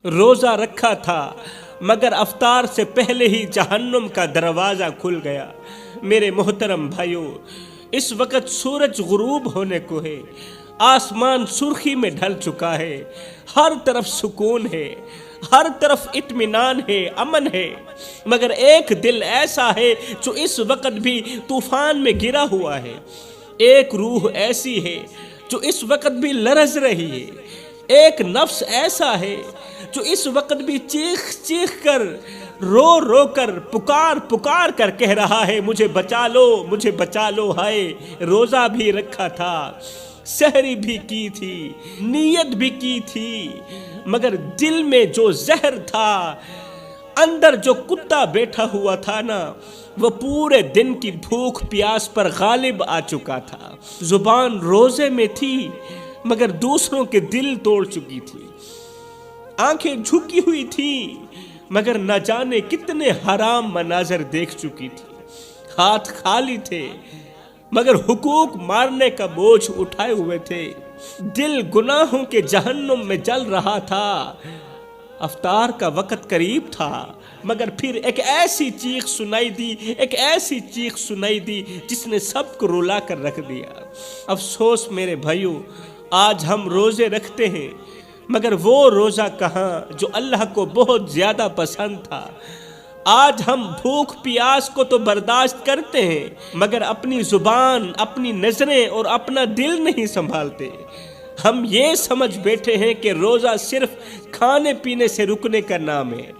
روزہ رکھا تھا مگر افطار سے پہلے ہی جہنم کا دروازہ کھل گیا۔ میرے محترم بھائیو، اس وقت سورج غروب ہونے کو ہے، آسمان سرخی میں ڈھل چکا ہے، ہر طرف سکون ہے، ہر طرف اطمینان ہے، امن ہے، مگر ایک دل ایسا ہے جو اس وقت بھی طوفان میں گرا ہوا ہے۔ ایک روح ایسی ہے جو اس وقت بھی لرز رہی ہے، ایک نفس ایسا ہے جو اس وقت بھی چیخ چیخ کر، رو رو کر، پکار پکار کر کہہ رہا ہے مجھے بچا لو، مجھے بچا لو۔ ہائے، روزہ بھی رکھا تھا، سحری بھی کی تھی، نیت بھی کی تھی، مگر دل میں جو زہر تھا، اندر جو کتا بیٹھا ہوا تھا نا، وہ پورے دن کی بھوک پیاس پر غالب آ چکا تھا۔ زبان روزے میں تھی مگر دوسروں کے دل توڑ چکی تھی، آنکھیں جھکی ہوئی تھی مگر نہ جانے کتنے حرام مناظر دیکھ چکی تھی، ہاتھ خالی تھے مگر حقوق مارنے کا بوجھ اٹھائے ہوئے تھے، دل گناہوں کے جہنم میں جل رہا تھا۔ افطار کا وقت قریب تھا مگر پھر ایک ایسی چیخ سنائی دی، ایک ایسی چیخ سنائی دی جس نے سب کو رلا کر رکھ دیا۔ افسوس میرے بھائیو، آج ہم روزے رکھتے ہیں مگر وہ روزہ کہاں جو اللہ کو بہت زیادہ پسند تھا۔ آج ہم بھوک پیاس کو تو برداشت کرتے ہیں مگر اپنی زبان، اپنی نظریں اور اپنا دل نہیں سنبھالتے۔ ہم یہ سمجھ بیٹھے ہیں کہ روزہ صرف کھانے پینے سے رکنے کا نام ہے،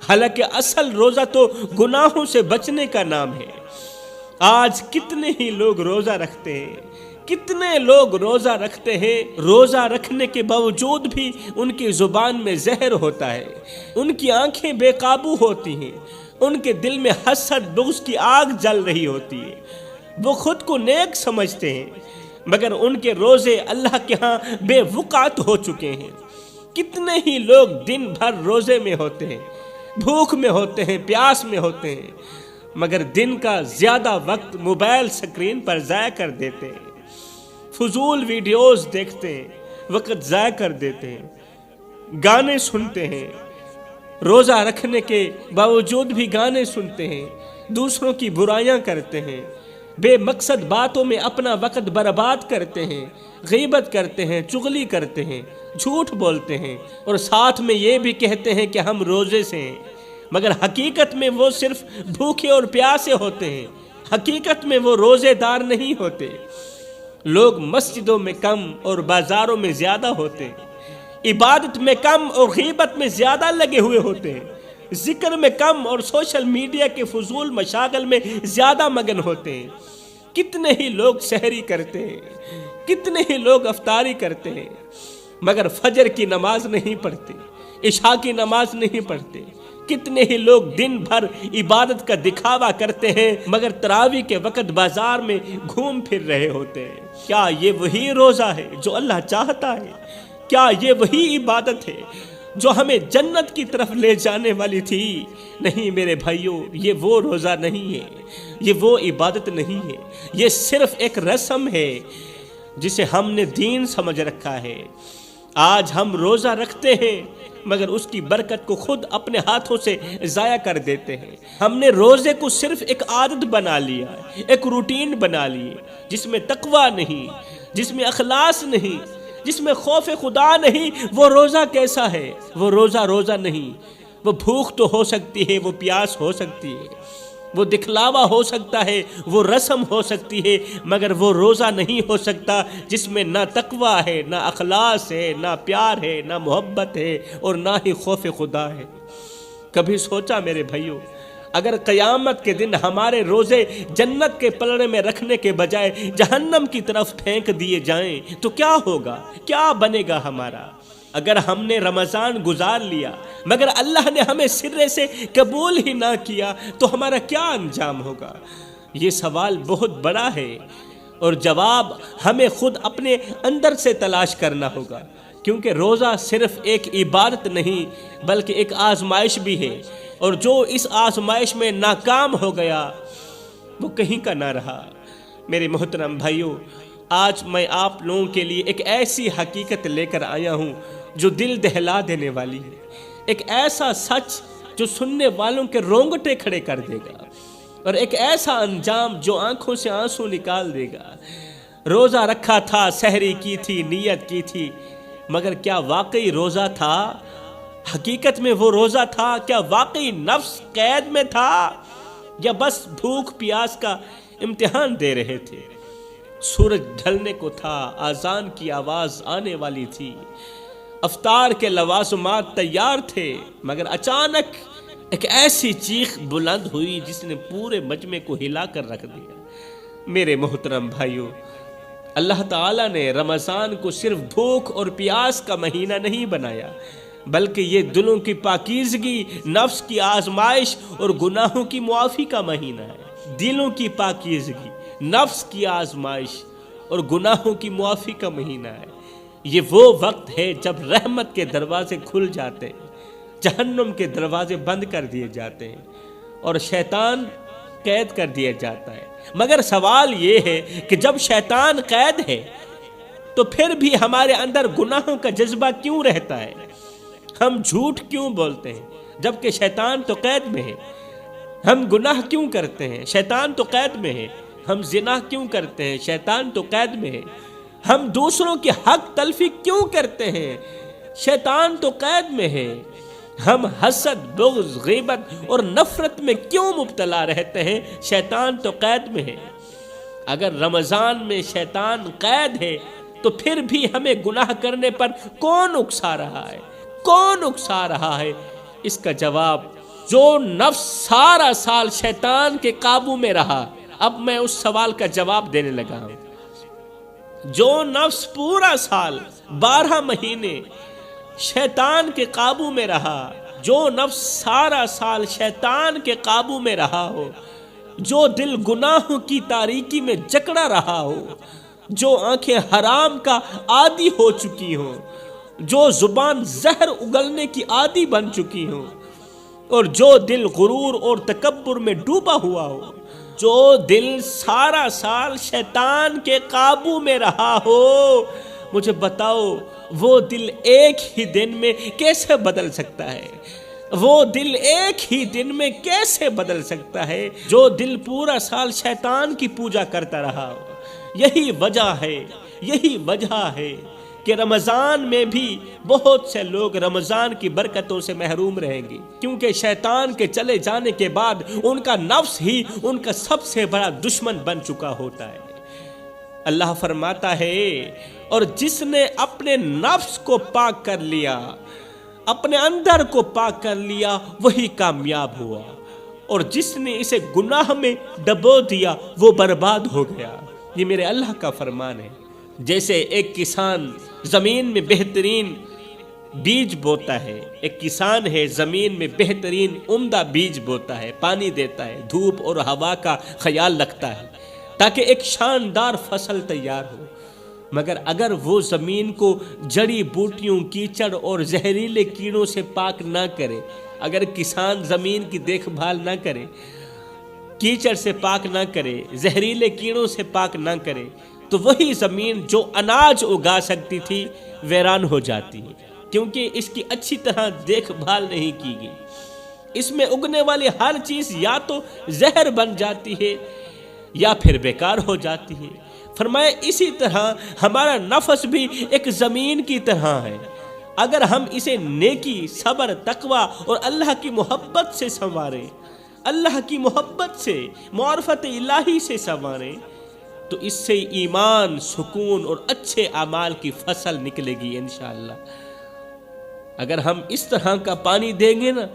حالانکہ اصل روزہ تو گناہوں سے بچنے کا نام ہے۔ آج کتنے ہی لوگ روزہ رکھتے ہیں، کتنے لوگ روزہ رکھتے ہیں، روزہ رکھنے کے باوجود بھی ان کی زبان میں زہر ہوتا ہے، ان کی آنکھیں بے قابو ہوتی ہیں، ان کے دل میں حسد بغض کی آگ جل رہی ہوتی ہے، وہ خود کو نیک سمجھتے ہیں مگر ان کے روزے اللہ کے ہاں بے وقعت ہو چکے ہیں۔ کتنے ہی لوگ دن بھر روزے میں ہوتے ہیں، بھوک میں ہوتے ہیں، پیاس میں ہوتے ہیں، مگر دن کا زیادہ وقت موبائل سکرین پر ضائع کر دیتے ہیں، فضول ویڈیوز دیکھتے ہیں، وقت ضائع کر دیتے ہیں، گانے سنتے ہیں، روزہ رکھنے کے باوجود بھی گانے سنتے ہیں، دوسروں کی برائیاں کرتے ہیں، بے مقصد باتوں میں اپنا وقت برباد کرتے ہیں، غیبت کرتے ہیں، چغلی کرتے ہیں، جھوٹ بولتے ہیں اور ساتھ میں یہ بھی کہتے ہیں کہ ہم روزے سے ہیں، مگر حقیقت میں وہ صرف بھوکے اور پیاسے ہوتے ہیں، حقیقت میں وہ روزے دار نہیں ہوتے۔ لوگ مسجدوں میں کم اور بازاروں میں زیادہ ہوتے ہیں، عبادت میں کم اور غیبت میں زیادہ لگے ہوئے ہوتے ہیں، ذکر میں کم اور سوشل میڈیا کے فضول مشاغل میں زیادہ مگن ہوتے ہیں۔ کتنے ہی لوگ سحری کرتے ہیں، کتنے ہی لوگ افطاری کرتے ہیں مگر فجر کی نماز نہیں پڑھتے، عشاء کی نماز نہیں پڑھتے۔ کتنے ہی لوگ دن بھر عبادت کا دکھاوا کرتے ہیں مگر تراویح کے وقت بازار میں گھوم پھر رہے ہوتے ہیں۔ کیا یہ وہی روزہ ہے جو اللہ چاہتا ہے؟ کیا یہ وہی عبادت ہے جو ہمیں جنت کی طرف لے جانے والی تھی؟ نہیں میرے بھائیوں، یہ وہ روزہ نہیں ہے، یہ وہ عبادت نہیں ہے، یہ صرف ایک رسم ہے جسے ہم نے دین سمجھ رکھا ہے۔ آج ہم روزہ رکھتے ہیں مگر اس کی برکت کو خود اپنے ہاتھوں سے ضائع کر دیتے ہیں۔ ہم نے روزے کو صرف ایک عادت بنا لیا، ایک روٹین بنا لی جس میں تقویٰ نہیں، جس میں اخلاص نہیں، جس میں خوف خدا نہیں۔ وہ روزہ کیسا ہے؟ وہ روزہ نہیں، وہ بھوک تو ہو سکتی ہے، وہ پیاس ہو سکتی ہے، وہ دکھلاوا ہو سکتا ہے، وہ رسم ہو سکتی ہے، مگر وہ روزہ نہیں ہو سکتا جس میں نہ تقویٰ ہے، نہ اخلاص ہے، نہ پیار ہے، نہ محبت ہے اور نہ ہی خوف خدا ہے۔ کبھی سوچا میرے بھائیوں، اگر قیامت کے دن ہمارے روزے جنت کے پلڑے میں رکھنے کے بجائے جہنم کی طرف پھینک دیے جائیں تو کیا ہوگا؟ کیا بنے گا ہمارا؟ اگر ہم نے رمضان گزار لیا مگر اللہ نے ہمیں سرے سے قبول ہی نہ کیا تو ہمارا کیا انجام ہوگا؟ یہ سوال بہت بڑا ہے اور جواب ہمیں خود اپنے اندر سے تلاش کرنا ہوگا، کیونکہ روزہ صرف ایک عبادت نہیں بلکہ ایک آزمائش بھی ہے، اور جو اس آزمائش میں ناکام ہو گیا وہ کہیں کا نہ رہا۔ میرے محترم بھائیوں، آج میں آپ لوگوں کے لیے ایک ایسی حقیقت لے کر آیا ہوں جو دل دہلا دینے والی ہے، ایک ایسا سچ جو سننے والوں کے رونگٹے کھڑے کر دے گا، اور ایک ایسا انجام جو آنکھوں سے آنسو نکال دے گا۔ روزہ رکھا تھا، سحری کی تھی، نیت کی تھی، مگر کیا واقعی روزہ تھا؟ حقیقت میں وہ روزہ تھا؟ کیا واقعی نفس قید میں تھا، یا بس بھوک پیاس کا امتحان دے رہے تھے؟ سورج ڈھلنے کو تھا، اذان کی آواز آنے والی تھی، افطار کے لوازمات تیار تھے، مگر اچانک ایک ایسی چیخ بلند ہوئی جس نے پورے مجمع کو ہلا کر رکھ دیا۔ میرے محترم بھائیوں، اللہ تعالیٰ نے رمضان کو صرف بھوک اور پیاس کا مہینہ نہیں بنایا، بلکہ یہ دلوں کی پاکیزگی، نفس کی آزمائش اور گناہوں کی معافی کا مہینہ ہے۔ دلوں کی پاکیزگی، نفس کی آزمائش اور گناہوں کی معافی کا مہینہ ہے۔ یہ وہ وقت ہے جب رحمت کے دروازے کھل جاتے ہیں، جہنم کے دروازے بند کر دیے جاتے ہیں، اور شیطان قید کر دیا جاتا ہے۔ مگر سوال یہ ہے کہ جب شیطان قید ہے تو پھر بھی ہمارے اندر گناہوں کا جذبہ کیوں رہتا ہے؟ ہم جھوٹ کیوں بولتے ہیں جبکہ شیطان تو قید میں ہے؟ ہم گناہ کیوں کرتے ہیں؟ شیطان تو قید میں ہے۔ ہم زنا کیوں کرتے ہیں؟ شیطان تو قید میں ہے۔ ہم دوسروں کی حق تلفی کیوں کرتے ہیں؟ شیطان تو قید میں ہے۔ ہم حسد، بغض، غیبت اور نفرت میں کیوں مبتلا رہتے ہیں؟ شیطان تو قید میں ہے۔ اگر رمضان میں شیطان قید ہے تو پھر بھی ہمیں گناہ کرنے پر کون اکسا رہا ہے؟ کون اکسا رہا ہے؟ اس کا جواب، جو نفس سارا سال شیطان کے قابو میں رہا۔ اب میں اس سوال کا جواب دینے لگا ہوں۔ جو نفس پورا سال 12 مہینے شیطان کے قابو میں رہا، جو نفس سارا سال شیطان کے قابو میں رہا ہو، جو دل گناہوں کی تاریکی میں جکڑا رہا ہو، جو آنکھیں حرام کا عادی ہو چکی ہوں، جو زبان زہر اگلنے کی عادی بن چکی ہوں، اور جو دل غرور اور تکبر میں ڈوبا ہوا ہو، جو دل سارا سال شیطان کے قابو میں رہا ہو، مجھے بتاؤ وہ دل ایک ہی دن میں کیسے بدل سکتا ہے؟ وہ دل ایک ہی دن میں کیسے بدل سکتا ہے جو دل پورا سال شیطان کی پوجا کرتا رہا ہو؟ یہی وجہ ہے کہ رمضان میں بھی بہت سے لوگ رمضان کی برکتوں سے محروم رہیں گے، کیونکہ شیطان کے چلے جانے کے بعد ان کا نفس ہی ان کا سب سے بڑا دشمن بن چکا ہوتا ہے۔ اللہ فرماتا ہے، اور جس نے اپنے نفس کو پاک کر لیا، اپنے اندر کو پاک کر لیا، وہی کامیاب ہوا، اور جس نے اسے گناہ میں ڈبو دیا وہ برباد ہو گیا۔ یہ میرے اللہ کا فرمان ہے۔ جیسے ایک کسان زمین میں بہترین بیج بوتا ہے، ایک کسان ہے زمین میں بہترین عمدہ بیج بوتا ہے، پانی دیتا ہے، دھوپ اور ہوا کا خیال رکھتا ہے تاکہ ایک شاندار فصل تیار ہو، مگر اگر وہ زمین کو جڑی بوٹیوں، کیچڑ اور زہریلے کیڑوں سے پاک نہ کرے، اگر کسان زمین کی دیکھ بھال نہ کرے، کیچڑ سے پاک نہ کرے، زہریلے کیڑوں سے پاک نہ کرے، تو وہی زمین جو اناج اگا سکتی تھی ویران ہو جاتی ہے، کیونکہ اس کی اچھی طرح دیکھ بھال نہیں کی گئی۔ اس میں اگنے والی ہر چیز یا تو زہر بن جاتی ہے یا پھر بیکار ہو جاتی ہے۔ فرمایا اسی طرح ہمارا نفس بھی ایک زمین کی طرح ہے، اگر ہم اسے نیکی، صبر، تقوی اور اللہ کی محبت سے سنواریں، اللہ کی محبت سے، معرفت الہی سے سنواریں، تو اس سے ایمان، سکون اور اچھے اعمال کی فصل نکلے گی انشاءاللہ۔ اگر ہم اس طرح کا پانی دیں گے نا،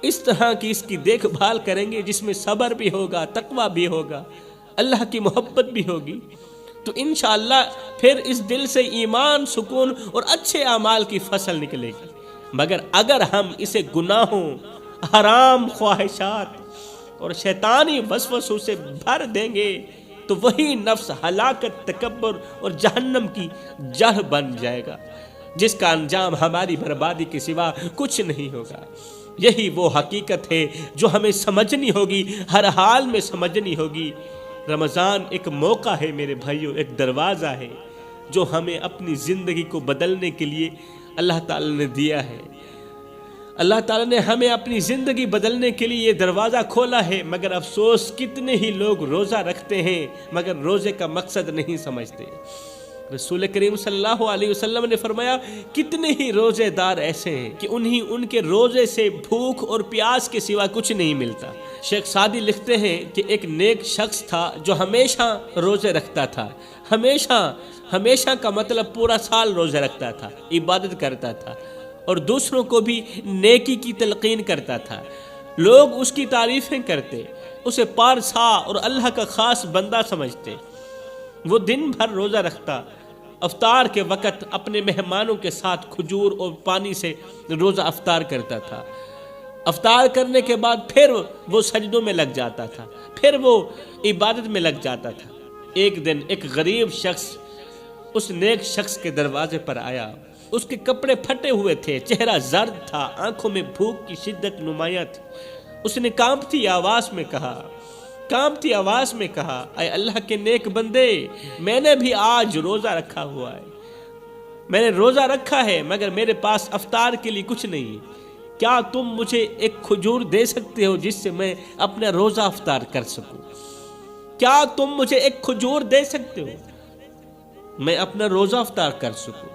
اس طرح کی اس کی دیکھ بھال کریں گے جس میں صبر بھی ہوگا، تقوی بھی ہوگا، اللہ کی محبت بھی ہوگی، تو انشاءاللہ پھر اس دل سے ایمان، سکون اور اچھے اعمال کی فصل نکلے گی۔ مگر اگر ہم اسے گناہوں، حرام خواہشات اور شیطانی وسوسوں سے بھر دیں گے تو وہی نفس ہلاکت، تکبر اور جہنم کی جڑ بن جائے گا، جس کا انجام ہماری بربادی کے سوا کچھ نہیں ہوگا۔ یہی وہ حقیقت ہے جو ہمیں سمجھنی ہوگی، ہر حال میں سمجھنی ہوگی۔ رمضان ایک موقع ہے میرے بھائیوں، ایک دروازہ ہے جو ہمیں اپنی زندگی کو بدلنے کے لیے اللہ تعالی نے دیا ہے۔ اللہ تعالیٰ نے ہمیں اپنی زندگی بدلنے کے لیے یہ دروازہ کھولا ہے، مگر افسوس کتنے ہی لوگ روزہ رکھتے ہیں مگر روزے کا مقصد نہیں سمجھتے۔ رسول کریم صلی اللہ علیہ وسلم نے فرمایا کتنے ہی روزے دار ایسے ہیں کہ ان کے روزے سے بھوک اور پیاس کے سوا کچھ نہیں ملتا۔ شیخ سعدی لکھتے ہیں کہ ایک نیک شخص تھا جو ہمیشہ روزے رکھتا تھا، ہمیشہ کا مطلب پورا سال روزے رکھتا تھا، عبادت کرتا تھا اور دوسروں کو بھی نیکی کی تلقین کرتا تھا۔ لوگ اس کی تعریفیں کرتے، اسے پارسا اور اللہ کا خاص بندہ سمجھتے۔ وہ دن بھر روزہ رکھتا، افطار کے وقت اپنے مہمانوں کے ساتھ کھجور اور پانی سے روزہ افطار کرتا تھا۔ افطار کرنے کے بعد پھر وہ سجدوں میں لگ جاتا تھا، پھر وہ عبادت میں لگ جاتا تھا۔ ایک دن ایک غریب شخص اس نیک شخص کے دروازے پر آیا۔ اس کے کپڑے پھٹے ہوئے تھے، چہرہ زرد تھا، آنکھوں میں بھوک کی شدت نمایاں تھی۔ اس نے کانپتی آواز میں کہا اے اللہ کے نیک بندے، میں نے بھی آج روزہ رکھا ہوا ہے، میں نے روزہ رکھا ہے مگر میرے پاس افطار کے لیے کچھ نہیں، کیا تم مجھے ایک کھجور دے سکتے ہو جس سے میں اپنا روزہ افطار کر سکوں؟ کیا تم مجھے ایک کھجور دے سکتے ہو میں اپنا روزہ افطار کر سکوں؟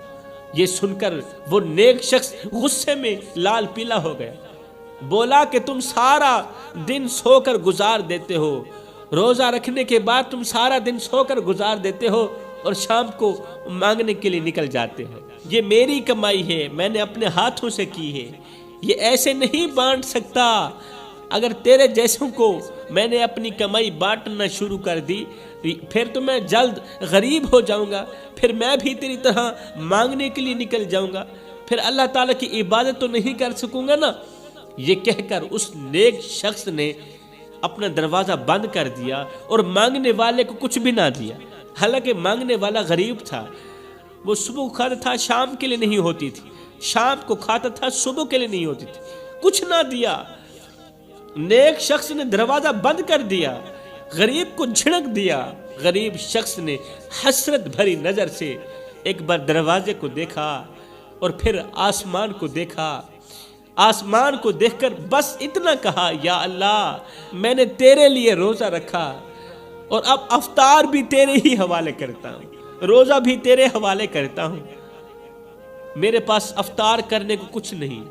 یہ سن کر وہ نیک شخص غصے میں لال پیلا ہو گیا، بولا کہ تم سارا دن سو کر گزار دیتے ہو، روزہ رکھنے کے بعد تم سارا دن سو کر گزار دیتے ہو اور شام کو مانگنے کے لیے نکل جاتے ہو۔ یہ میری کمائی ہے، میں نے اپنے ہاتھوں سے کی ہے، یہ ایسے نہیں بانٹ سکتا۔ اگر تیرے جیسوں کو میں نے اپنی کمائی بانٹنا شروع کر دی پھر تو میں جلد غریب ہو جاؤں گا، پھر میں بھی تیری طرح مانگنے کے لیے نکل جاؤں گا، پھر اللہ تعالیٰ کی عبادت تو نہیں کر سکوں گا نا۔ یہ کہہ کر اس نیک شخص نے اپنا دروازہ بند کر دیا اور مانگنے والے کو کچھ بھی نہ دیا۔ حالانکہ مانگنے والا غریب تھا، وہ صبح کھاتا تھا شام کے لیے نہیں ہوتی تھی، شام کو کھاتا تھا صبح کے لیے نہیں ہوتی تھی، کچھ نہ دیا۔ نیک شخص نے دروازہ بند کر دیا، غریب کو جھڑک دیا۔ غریب شخص نے حسرت بھری نظر سے ایک بار دروازے کو دیکھا اور پھر آسمان کو دیکھا۔ آسمان کو دیکھ کر بس اتنا کہا، یا اللہ میں نے تیرے لیے روزہ رکھا اور اب افطار بھی تیرے ہی حوالے کرتا ہوں، روزہ بھی تیرے حوالے کرتا ہوں، میرے پاس افطار کرنے کو کچھ نہیں،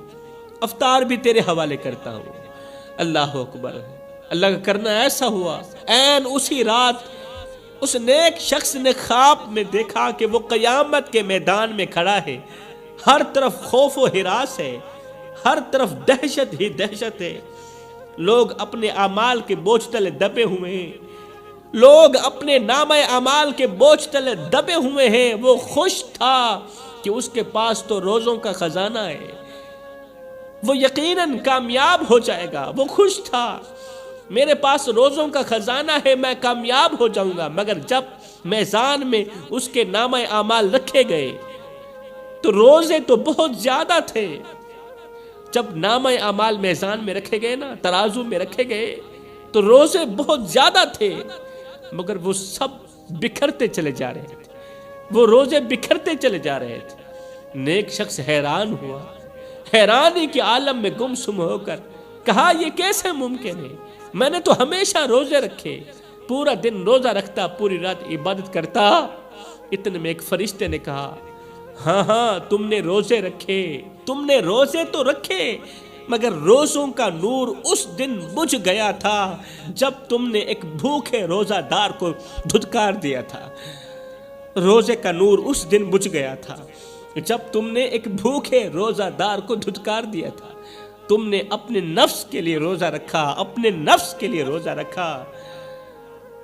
افطار بھی تیرے حوالے کرتا ہوں۔ اللہ اکبر، اللہ کا کرنا ایسا ہوا، عین اسی رات اس نیک شخص نے خواب میں دیکھا کہ وہ قیامت کے میدان میں کھڑا ہے، ہر طرف خوف و ہراس ہے، ہر طرف دہشت ہی دہشت ہے، لوگ اپنے اعمال کے بوجھ تلے دبے ہوئے ہیں، لوگ اپنے نامہ اعمال کے بوجھ تلے دبے ہوئے ہیں۔ وہ خوش تھا کہ اس کے پاس تو روزوں کا خزانہ ہے، وہ یقیناً کامیاب ہو جائے گا۔ وہ خوش تھا، میرے پاس روزوں کا خزانہ ہے، میں کامیاب ہو جاؤں گا۔ مگر جب میزان میں اس کے نامہ اعمال رکھے گئے تو روزے تو بہت زیادہ تھے۔ جب نامہ اعمال میزان میں رکھے گئے نا، ترازو میں رکھے گئے تو روزے بہت زیادہ تھے، مگر وہ سب بکھرتے چلے جا رہے تھے، وہ روزے بکھرتے چلے جا رہے تھے۔ نیک شخص حیران ہوا، حیرانی کے عالم میں گم سم ہو کر کہا یہ کیسے ممکن ہے؟ میں نے تو ہمیشہ روزے رکھے، پورا دن روزہ رکھتا، پوری رات عبادت کرتا۔ اتنے میں ایک فرشتے نے کہا ہاں تم نے روزے رکھے، تم نے روزے تو رکھے، مگر روزوں کا نور اس دن بجھ گیا تھا جب تم نے ایک بھوکے روزہ دار کو دھتکار دیا تھا۔ روزے کا نور اس دن بجھ گیا تھا جب تم نے ایک بھوکے روزہ دار کو دھتکار دیا تھا۔ تم نے اپنے نفس کے لیے روزہ رکھا، اپنے نفس کے لیے روزہ رکھا،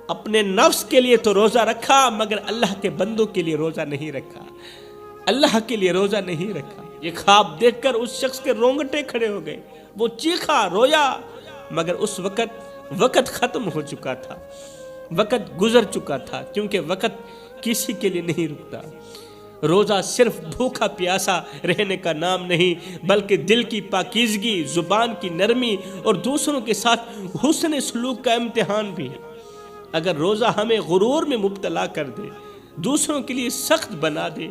اپنے نفس کے لیے تو روزہ رکھا مگر اللہ کے بندوں کے لیے روزہ نہیں رکھا، اللہ کے لیے روزہ نہیں رکھا۔ یہ خواب دیکھ کر اس شخص کے رونگٹے کھڑے ہو گئے، وہ چیخا، رویا، مگر اس وقت ختم ہو چکا تھا، وقت گزر چکا تھا، کیونکہ وقت کسی کے لیے نہیں رکتا۔ روزہ صرف بھوکا پیاسا رہنے کا نام نہیں، بلکہ دل کی پاکیزگی، زبان کی نرمی اور دوسروں کے ساتھ حسن سلوک کا امتحان بھی ہے۔ اگر روزہ ہمیں غرور میں مبتلا کر دے، دوسروں کے لیے سخت بنا دے،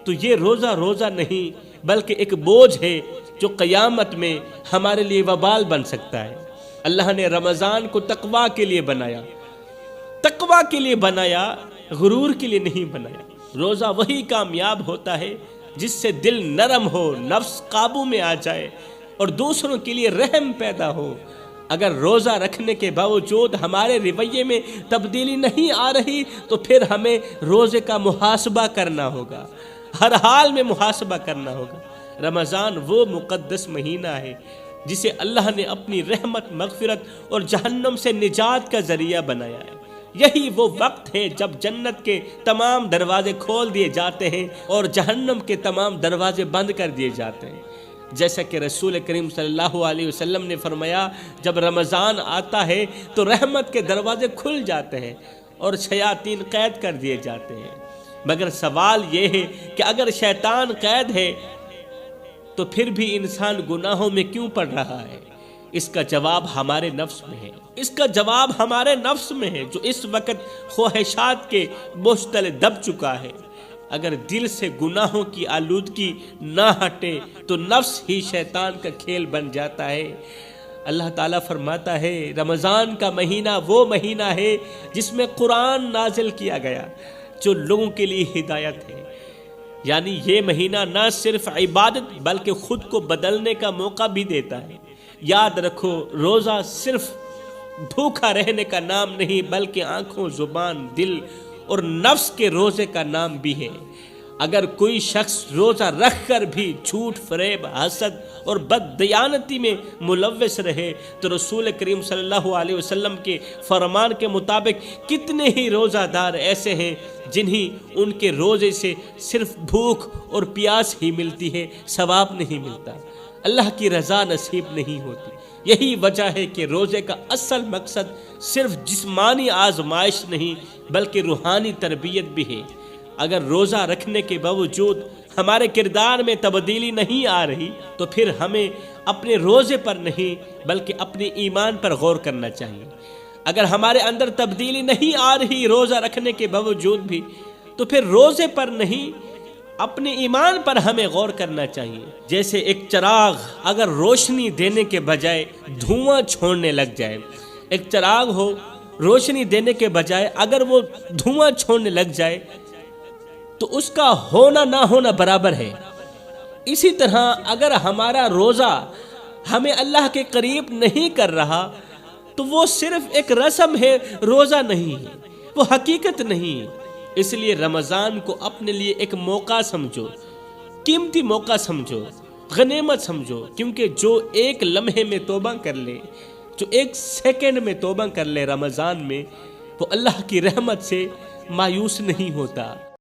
تو یہ روزہ نہیں بلکہ ایک بوجھ ہے، جو قیامت میں ہمارے لیے وبال بن سکتا ہے۔ اللہ نے رمضان کو تقویٰ کے لیے بنایا، تقویٰ کے لیے بنایا، غرور کے لیے نہیں بنایا۔ روزہ وہی کامیاب ہوتا ہے جس سے دل نرم ہو، نفس قابو میں آ جائے اور دوسروں کے لیے رحم پیدا ہو۔ اگر روزہ رکھنے کے باوجود ہمارے رویے میں تبدیلی نہیں آ رہی تو پھر ہمیں روزے کا محاسبہ کرنا ہوگا، ہر حال میں محاسبہ کرنا ہوگا۔ رمضان وہ مقدس مہینہ ہے جسے اللہ نے اپنی رحمت، مغفرت اور جہنم سے نجات کا ذریعہ بنایا ہے۔ یہی وہ وقت ہے جب جنت کے تمام دروازے کھول دیے جاتے ہیں اور جہنم کے تمام دروازے بند کر دیے جاتے ہیں۔ جیسا کہ رسول کریم صلی اللہ علیہ وسلم نے فرمایا، جب رمضان آتا ہے تو رحمت کے دروازے کھل جاتے ہیں اور شیاطین قید کر دیے جاتے ہیں۔ مگر سوال یہ ہے کہ اگر شیطان قید ہے تو پھر بھی انسان گناہوں میں کیوں پڑ رہا ہے؟ اس کا جواب ہمارے نفس میں ہے، اس کا جواب ہمارے نفس میں ہے جو اس وقت خواہشات کے بوجھ تلے دب چکا ہے۔ اگر دل سے گناہوں کی آلودگی نہ ہٹے تو نفس ہی شیطان کا کھیل بن جاتا ہے۔ اللہ تعالیٰ فرماتا ہے رمضان کا مہینہ وہ مہینہ ہے جس میں قرآن نازل کیا گیا جو لوگوں کے لیے ہدایت ہے۔ یعنی یہ مہینہ نہ صرف عبادت بلکہ خود کو بدلنے کا موقع بھی دیتا ہے۔ یاد رکھو، روزہ صرف بھوکا رہنے کا نام نہیں بلکہ آنکھوں، زبان، دل اور نفس کے روزے کا نام بھی ہے۔ اگر کوئی شخص روزہ رکھ کر بھی جھوٹ، فریب، حسد اور بددیانتی میں ملوث رہے تو رسول کریم صلی اللہ علیہ وسلم کے فرمان کے مطابق کتنے ہی روزہ دار ایسے ہیں جنہیں ان کے روزے سے صرف بھوک اور پیاس ہی ملتی ہے، ثواب نہیں ملتا، اللہ کی رضا نصیب نہیں ہوتی۔ یہی وجہ ہے کہ روزے کا اصل مقصد صرف جسمانی آزمائش نہیں بلکہ روحانی تربیت بھی ہے۔ اگر روزہ رکھنے کے باوجود ہمارے کردار میں تبدیلی نہیں آ رہی تو پھر ہمیں اپنے روزے پر نہیں بلکہ اپنے ایمان پر غور کرنا چاہیے۔ اگر ہمارے اندر تبدیلی نہیں آ رہی روزہ رکھنے کے باوجود بھی تو پھر روزے پر نہیں اپنے ایمان پر ہمیں غور کرنا چاہیے۔ جیسے ایک چراغ اگر روشنی دینے کے بجائے دھواں چھوڑنے لگ جائے، ایک چراغ ہو روشنی دینے کے بجائے اگر وہ دھواں چھوڑنے لگ جائے تو اس کا ہونا نہ ہونا برابر ہے۔ اسی طرح اگر ہمارا روزہ ہمیں اللہ کے قریب نہیں کر رہا تو وہ صرف ایک رسم ہے، روزہ نہیں ہے، وہ حقیقت نہیں ہے۔ اس لیے رمضان کو اپنے لیے ایک موقع سمجھو، قیمتی موقع سمجھو، غنیمت سمجھو، کیونکہ جو ایک لمحے میں توبہ کر لے، جو ایک سیکنڈ میں توبہ کر لے رمضان میں، وہ اللہ کی رحمت سے مایوس نہیں ہوتا۔